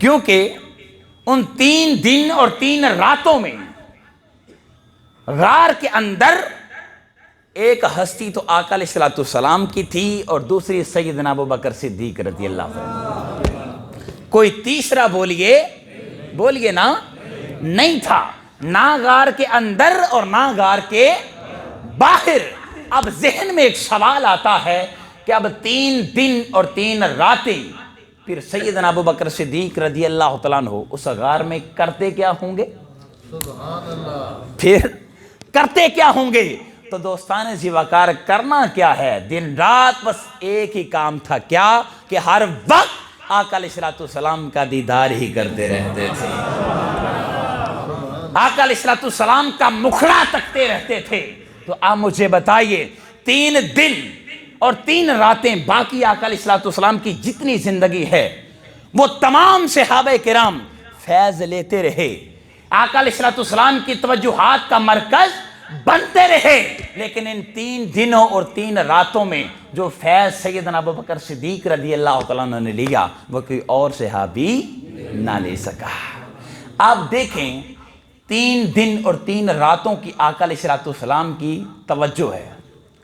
کیونکہ ان 3 دن اور 3 راتوں میں غار کے اندر ایک ہستی تو آقا علیہ الصلوۃ والسلام کی تھی اور دوسری سیدنا ابوبکر صدیق رضی اللہ عنہ۔ کوئی تیسرا بولیے نا نہیں تھا، نہ غار کے اندر اور نہ غار کے باہر۔ اب ذہن میں ایک سوال آتا ہے کہ اب 3 دن اور 3 راتیں پھر سیدنا ابوبکر صدیق رضی اللہ تعالیٰ عنہ اس غار میں کرتے کیا ہوں گے؟ سبحان اللہ۔ پھر کرتے کیا ہوں گے؟ تو دوستان زیوکار کرنا کیا ہے؟ دن رات بس ایک ہی کام تھا، کیا کہ ہر وقت آقا علیہ الصلوۃ والسلام کا دیدار ہی کرتے رہتے تھے، آقا علیہ الصلوۃ والسلام کا مکھڑا تکتے رہتے تھے۔ تو آپ مجھے بتائیے 3 دن اور 3 راتیں باقی آقا علیہ الصلوۃ والسلام کی جتنی زندگی ہے وہ تمام صحابہ کرام فیض لیتے رہے، آقا علیہ الصلوۃ والسلام کی توجہات کا مرکز بنتے رہے، لیکن ان 3 دنوں اور 3 راتوں میں جو فیض سیدنا ابوبکر صدیق رضی اللہ تعالیٰ عنہ نے لیا وہ کوئی اور صحابی نہ لے سکا۔ آپ دیکھیں 3 دن اور 3 راتوں کی آقا علیہ الصلوۃ والسلام کی توجہ ہے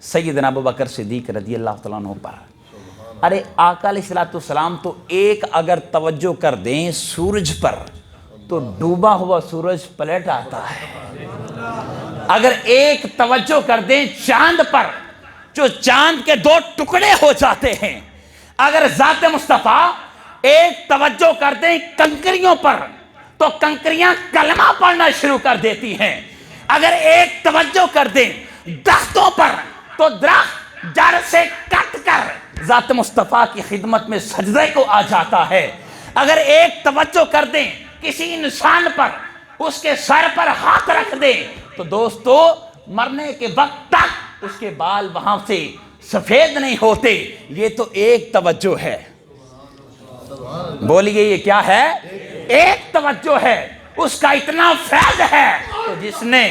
سیدنا ابوبکر صدیق رضی اللہ تعالیٰ عنہ پر۔ ارے آقا علیہ الصلوۃ والسلام تو ایک اگر توجہ کر دیں سورج پر تو ڈوبا ہوا سورج پلٹ آتا ہے، اگر ایک توجہ کر دیں چاند پر جو چاند کے 2 ٹکڑے ہو جاتے ہیں، اگر ذات مصطفیٰ ایک توجہ کر دیں کنکریوں پر تو کنکریاں کلمہ پڑھنا شروع کر دیتی ہیں، اگر ایک توجہ کر دیں درختوں پر تو درخت جڑ سے کٹ کر ذات مصطفیٰ کی خدمت میں سجدے کو آ جاتا ہے، اگر ایک توجہ کر دیں کسی انسان پر اس کے سر پر ہاتھ رکھ دیں تو دوستو مرنے کے وقت تک اس کے بال وہاں سے سفید نہیں ہوتے۔ یہ تو ایک توجہ ہے، بولیے یہ کیا ہے؟ ایک توجہ ہے، اس کا اتنا فیض ہے کہ جس نے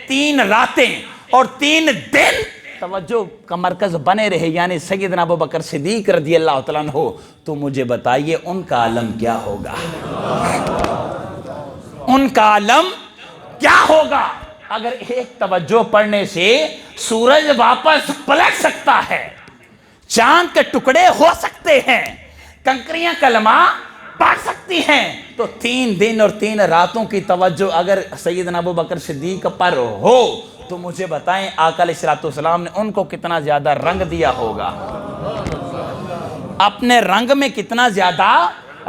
3 راتیں اور 3 دن توجہ کا مرکز بنے رہے، یعنی سیدنا ابوبکر صدیق رضی اللہ تعالیٰ عنہ، تو مجھے بتائیے ان کا عالم کیا ہوگا؟ ان کا عالم کیا ہوگا؟ اگر ایک توجہ پڑھنے سے سورج واپس پلٹ سکتا ہے، چاند کے ٹکڑے ہو سکتے ہیں، کنکریاں کلمہ پڑھ سکتی ہیں، تو 3 دن اور 3 راتوں کی توجہ اگر سیدنا ابوبکر صدیق پر ہو تو مجھے بتائیں آقا علیہ الصلوۃ والسلام نے ان کو کتنا زیادہ رنگ دیا ہوگا، اپنے رنگ میں کتنا زیادہ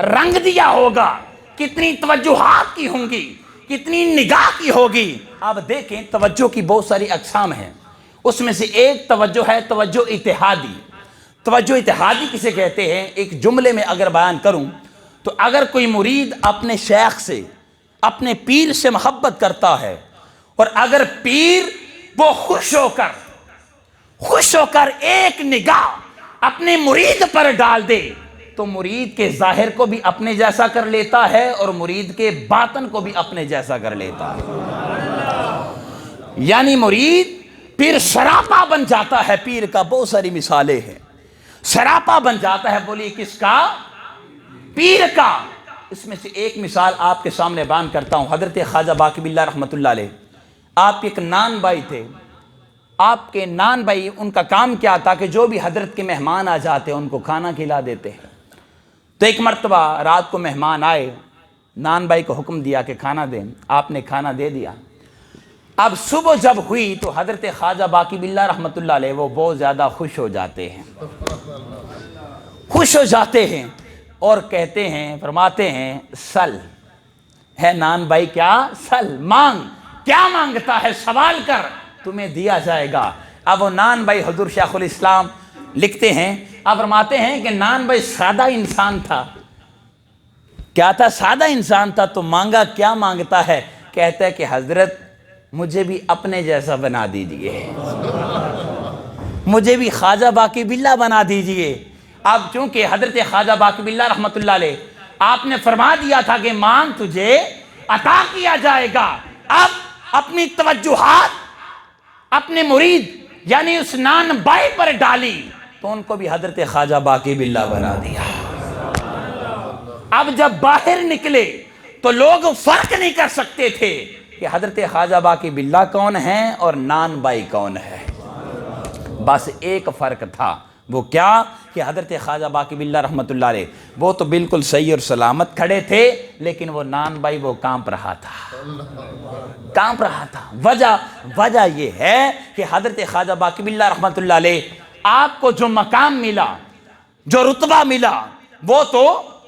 رنگ دیا ہوگا، کتنی توجہات کی ہوں گی، کتنی نگاہ کی ہوگی۔ آپ دیکھیں توجہ کی بہت ساری اقسام ہیں، اس میں سے ایک توجہ ہے توجہ اتحادی۔ توجہ اتحادی کسے کہتے ہیں؟ ایک جملے میں اگر بیان کروں تو اگر کوئی مرید اپنے شیخ سے اپنے پیر سے محبت کرتا ہے اور اگر پیر وہ خوش ہو کر ایک نگاہ اپنے مرید پر ڈال دے تو مرید کے ظاہر کو بھی اپنے جیسا کر لیتا ہے اور مرید کے باطن کو بھی اپنے جیسا کر لیتا ہے، یعنی مرید پیر سراپا بن جاتا ہے۔ پیر کا بہت ساری مثالیں ہیں، سراپا بن جاتا ہے، بولیے کس کا؟ پیر کا۔ اس میں سے ایک مثال آپ کے سامنے بیان کرتا ہوں۔ حضرت خواجہ باقی باللہ رحمۃ اللہ علیہ، آپ ایک نان بھائی تھے، آپ کے نان بھائی ان کا کام کیا تھا کہ جو بھی حضرت کے مہمان آ جاتے ان کو کھانا کھلا دیتے ہیں۔ تو ایک مرتبہ رات کو مہمان آئے، نان بھائی کو حکم دیا کہ کھانا دیں، آپ نے کھانا دے دیا۔ اب صبح جب ہوئی تو حضرت خواجہ باقی باللہ رحمۃ اللہ علیہ وہ بہت زیادہ خوش ہو جاتے ہیں اور کہتے ہیں، فرماتے ہیں سل ہے نان بھائی، کیا سل مانگ، کیا مانگتا ہے سوال کر تمہیں دیا جائے گا۔ اب وہ نان بھائی حضور شیخ الاسلام لکھتے ہیں، اب فرماتے ہیں کہ نان بھائی سادہ انسان تھا، کیا تھا؟ سادہ انسان تھا، تو مانگا کیا مانگتا ہے؟ کہتا ہے کہ حضرت مجھے بھی اپنے جیسا بنا دیجئے، مجھے بھی خواجہ باقی باللہ بنا دیجئے۔ اب چونکہ حضرت خواجہ باقی باللہ رحمۃ اللہ علیہ آپ نے فرما دیا تھا کہ مانگ تجھے عطا کیا جائے گا، اب اپنی توجہات اپنے مرید یعنی اس نان بائی پر ڈالی تو ان کو بھی حضرت خواجہ باقی باللہ بنا دیا۔ اب جب باہر نکلے تو لوگ فرق نہیں کر سکتے تھے کہ حضرت خواجہ باقی باللہ کون ہیں اور نان بائی کون ہے۔ بس ایک فرق تھا، وہ کیا کہ حضرت خواجہ باقی باللہ رحمۃ اللہ علیہ وہ تو بالکل صحیح اور سلامت کھڑے تھے، لیکن وہ نان بائی وہ کانپ رہا تھا۔ وجہ یہ ہے کہ حضرت خواجہ باقی باللہ رحمۃ اللہ علیہ آپ کو جو مقام ملا، جو رتبہ ملا، وہ تو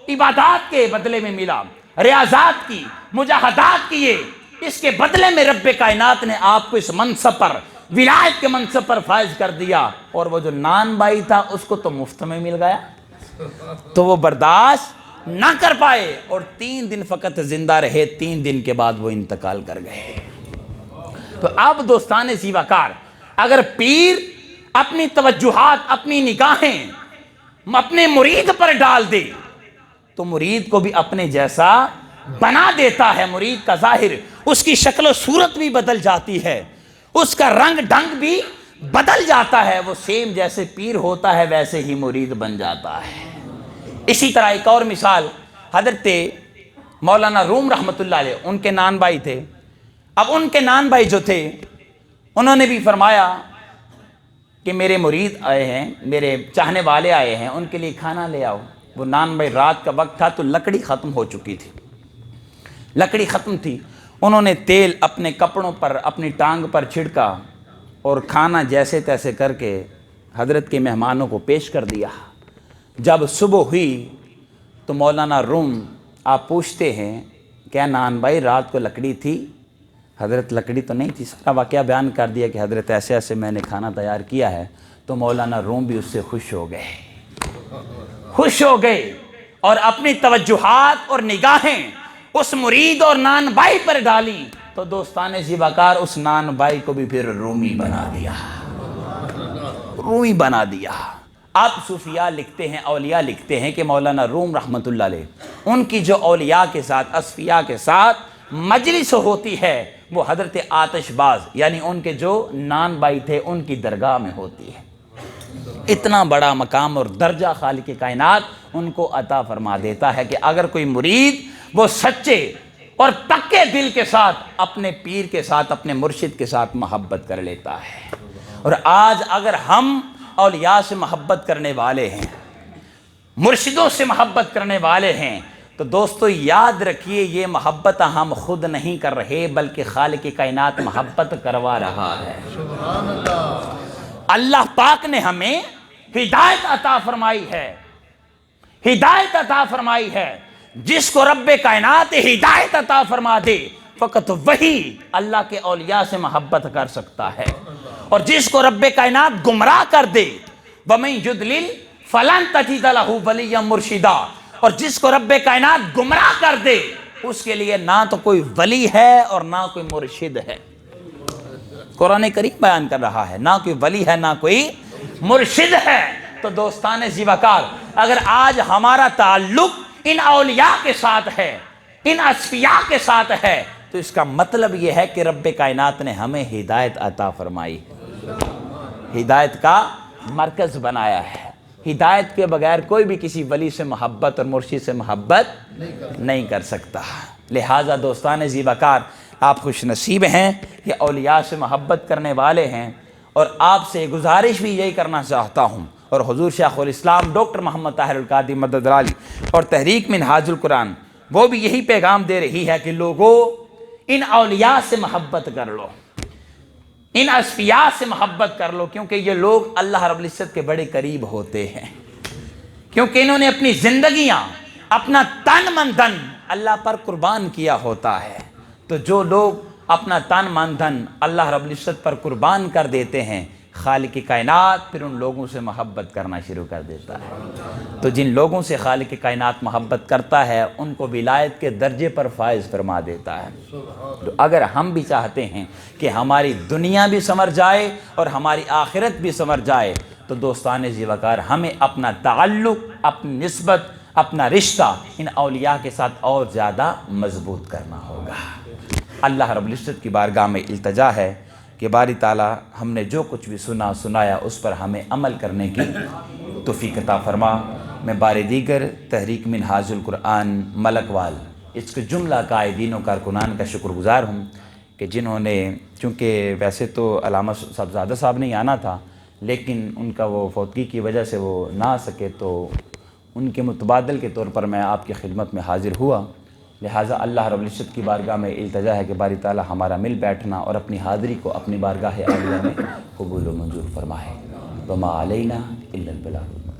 عبادات کے بدلے میں ملا، ریاضات کی، مجاہدات کیے، اس کے بدلے میں رب کائنات نے آپ کو اس منصب پر، ولایت کے منصب پر فائز کر دیا، اور وہ جو نان بائی تھا اس کو تو مفت میں مل گیا، تو وہ برداشت نہ کر پائے اور 3 دن فقط زندہ رہے، 3 دن کے بعد وہ انتقال کر گئے۔ تو اب دوستان زیوہ اگر پیر اپنی توجہات، اپنی نگاہیں اپنے مرید پر ڈال دے تو مرید کو بھی اپنے جیسا بنا دیتا ہے، مرید کا ظاہر، اس کی شکل و صورت بھی بدل جاتی ہے، اس کا رنگ ڈھنگ بھی بدل جاتا ہے، وہ سیم جیسے پیر ہوتا ہے ویسے ہی مرید بن جاتا ہے۔ اسی طرح ایک اور مثال، حضرت مولانا روم رحمۃ اللہ علیہ، ان کے نان بھائی تھے۔ اب ان کے نان بھائی جو تھے انہوں نے بھی فرمایا کہ میرے مرید آئے ہیں، میرے چاہنے والے آئے ہیں، ان کے لیے کھانا لے آؤ۔ وہ نان بھائی رات کا وقت تھا تو لکڑی ختم ہو چکی تھی، لکڑی ختم تھی، انہوں نے تیل اپنے کپڑوں پر، اپنی ٹانگ پر چھڑکا اور کھانا جیسے تیسے کر کے حضرت کے مہمانوں کو پیش کر دیا۔ جب صبح ہوئی تو مولانا روم آپ پوچھتے ہیں کیا نان بھائی رات کو لکڑی تھی؟ حضرت لکڑی تو نہیں تھی، سارا واقعہ بیان کر دیا کہ حضرت ایسے ایسے میں نے کھانا تیار کیا ہے۔ تو مولانا روم بھی اس سے خوش ہو گئے اور اپنی توجہات اور نگاہیں اس مرید اور نان بائی پر ڈالی، تو دوستان زیباکار اس نان بائی کو بھی پھر رومی بنا دیا۔ اب صوفیاء لکھتے ہیں، اولیاء لکھتے ہیں کہ مولانا روم رحمۃ اللہ علیہ ان کی جو اولیاء کے ساتھ، اصفیاء کے ساتھ مجلس ہوتی ہے وہ حضرت آتش باز یعنی ان کے جو نان بائی تھے ان کی درگاہ میں ہوتی ہے۔ اتنا بڑا مقام اور درجہ خالق کائنات ان کو عطا فرما دیتا ہے کہ اگر کوئی مرید وہ سچے اور پکے دل کے ساتھ اپنے پیر کے ساتھ، اپنے مرشد کے ساتھ محبت کر لیتا ہے۔ اور آج اگر ہم اولیاء سے محبت کرنے والے ہیں، مرشدوں سے محبت کرنے والے ہیں، تو دوستو یاد رکھیے یہ محبت ہم خود نہیں کر رہے بلکہ خالق کائنات محبت کروا رہا ہے۔ سبحان اللہ۔ اللہ پاک نے ہمیں ہدایت عطا فرمائی ہے، جس کو رب کائنات ہدایت عطا فرما دے فقط وہی اللہ کے اولیاء سے محبت کر سکتا ہے، اور جس کو رب کائنات گمراہ کر دے وَمَن يُضْلِلْ فَلَن تَجِدَ لَهُ وَلِيًّا مُرْشِدًا، اور جس کو رب کائنات گمراہ کر دے اس کے لیے نہ تو کوئی ولی ہے اور نہ کوئی مرشد ہے۔ قرآن کریم بیان کر رہا ہے، نہ کوئی ولی ہے نہ کوئی مرشد ہے۔ تو دوستان زیوہ اگر آج ہمارا تعلق ان اولیاء کے ساتھ ہے، ان اصفیاء کے ساتھ ہے، تو اس کا مطلب یہ ہے کہ رب کائنات نے ہمیں ہدایت عطا فرمائی، ہدایت کا مرکز بنایا ہے۔ ہدایت کے بغیر کوئی بھی کسی ولی سے محبت اور مرشد سے محبت نہیں کر سکتا۔ لہٰذا دوستان زیوہ آپ خوش نصیب ہیں کہ اولیاء سے محبت کرنے والے ہیں، اور آپ سے گزارش بھی یہی کرنا چاہتا ہوں، اور حضور شیخ الاسلام ڈاکٹر محمد طاہر القادری مدد علی اور تحریک منہاج القرآن وہ بھی یہی پیغام دے رہی ہے کہ لوگوں ان اولیاء سے محبت کر لو، ان اصفیاء سے محبت کر لو، کیونکہ یہ لوگ اللہ رب العزت کے بڑے قریب ہوتے ہیں، کیونکہ انہوں نے اپنی زندگیاں، اپنا تن من دھن اللہ پر قربان کیا ہوتا ہے۔ تو جو لوگ اپنا تن من دھن اللہ رب العزت پر قربان کر دیتے ہیں، خالق کائنات پھر ان لوگوں سے محبت کرنا شروع کر دیتا ہے۔ تو جن لوگوں سے خالق کائنات محبت کرتا ہے ان کو ولایت کے درجے پر فائز فرما دیتا ہے۔ تو اگر ہم بھی چاہتے ہیں کہ ہماری دنیا بھی سنور جائے اور ہماری آخرت بھی سنور جائے، تو دوستان زیوہ ہمیں اپنا تعلق، اپنی نسبت، اپنا رشتہ ان اولیاء کے ساتھ اور زیادہ مضبوط کرنا ہوگا۔ اللہ رب العزت کی بارگاہ میں التجا ہے کہ باری تعالیٰ ہم نے جو کچھ بھی سنایا اس پر ہمیں عمل کرنے کی توفیق عطا فرما۔ میں بار دیگر تحریک منہاج القرآن ملک وال اس کے جملہ قائدین و کارکنان کا شکر گزار ہوں کہ جنہوں نے، چونکہ ویسے تو علامہ صاحبزادہ صاحب نے آنا تھا لیکن ان کا وہ فوتگی کی وجہ سے وہ نہ آ سکے، تو ان کے متبادل کے طور پر میں آپ کی خدمت میں حاضر ہوا۔ لہٰذا اللہ رب العزت کی بارگاہ میں التجا ہے کہ باری تعالیٰ ہمارا مل بیٹھنا اور اپنی حاضری کو اپنی بارگاہ عالیہ میں قبول و منظور فرمائے۔ وما علینا الا البلاغ۔